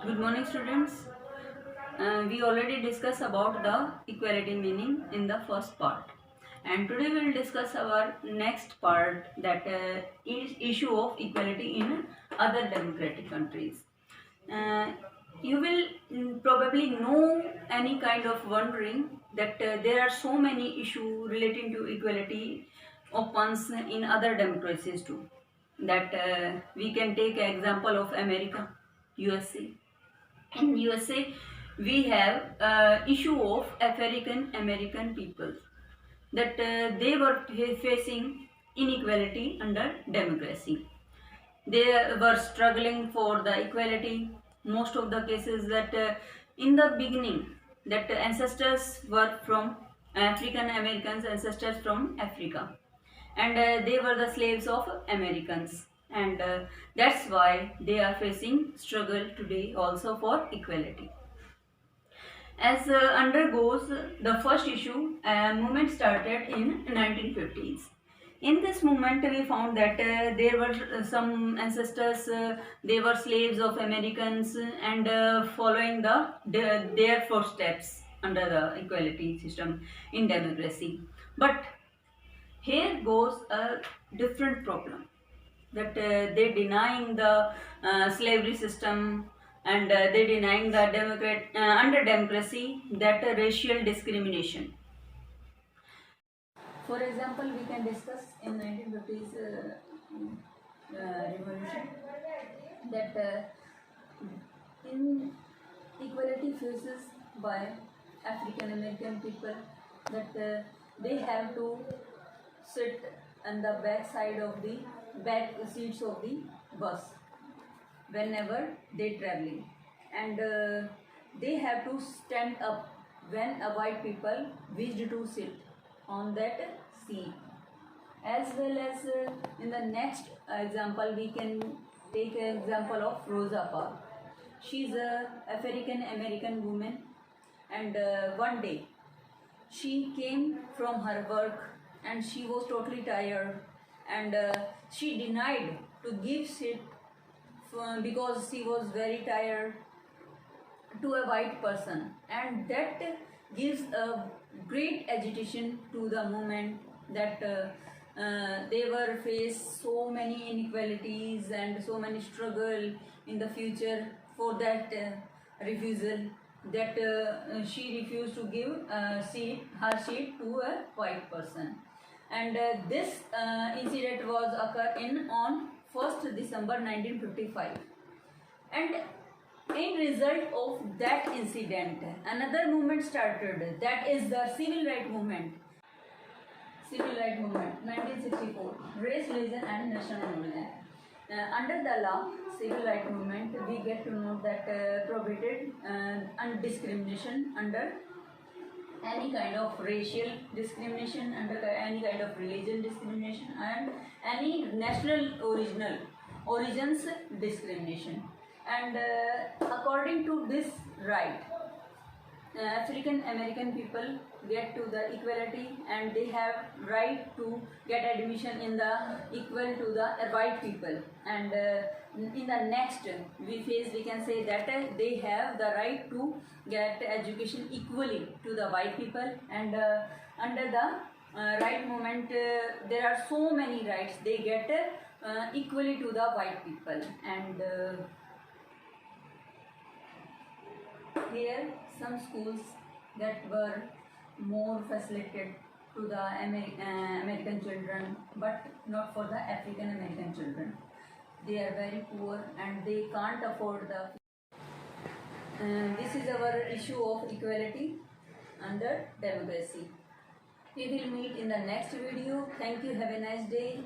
Good morning, students. We already discussed about the equality meaning in the first part, and today we will discuss our next part, that is issue of equality in other democratic countries. Uh, you will probably know any kind of wondering that there are so many issues relating to equality opens in other democracies too. That we can take an example of America, USA. In USA, we have issue of African American people, that they were facing inequality under democracy. They were struggling for the equality. Most of the cases that in the beginning, that ancestors were from African Americans, ancestors from Africa, and they were the slaves of Americans, and that's why they are facing struggle today also for equality. As undergoes the first issue, movement started in 1950s. In this movement, we found that there were some ancestors, they were slaves of Americans, and following their footsteps under the equality system in democracy. But here goes a different problem, that they denying the slavery system, and they denying the under democracy, that racial discrimination. For example, we can discuss in 1950s revolution, that in equality faces by African American people, that they have to sit on the back side of the back seats of the bus whenever they traveling, and they have to stand up when a white people wish to sit on that seat. As well as in the next example, we can take an example of Rosa Parks. She's a African American woman, and one day she came from her work and she was totally tired, and she denied to give seat because she was very tired to a white person, and that gives a great agitation to the movement, that they were faced so many inequalities and so many struggle in the future for that refusal, that she refused to give her seat to a white person. And this incident was occurred in on 1st December 1955. And in result of that incident, another movement started, that is the civil rights movement. Civil rights movement 1964, race, religion and national origin. Under the law, civil rights movement, we get to know that prohibited discrimination under any kind of racial discrimination, under any kind of religion discrimination, and any national origins discrimination. And according to this right, African American people get to the equality, and they have right to get admission in the equal to the white people. And in the next we can say that they have the right to get education equally to the white people. And under the right movement, there are so many rights they get equally to the white people. And here some schools that were more facilitated to the American children, but not for the African American children. They are very poor and they can't afford the. This is our issue of equality under democracy. We will meet in the next video. Thank you. Have a nice day.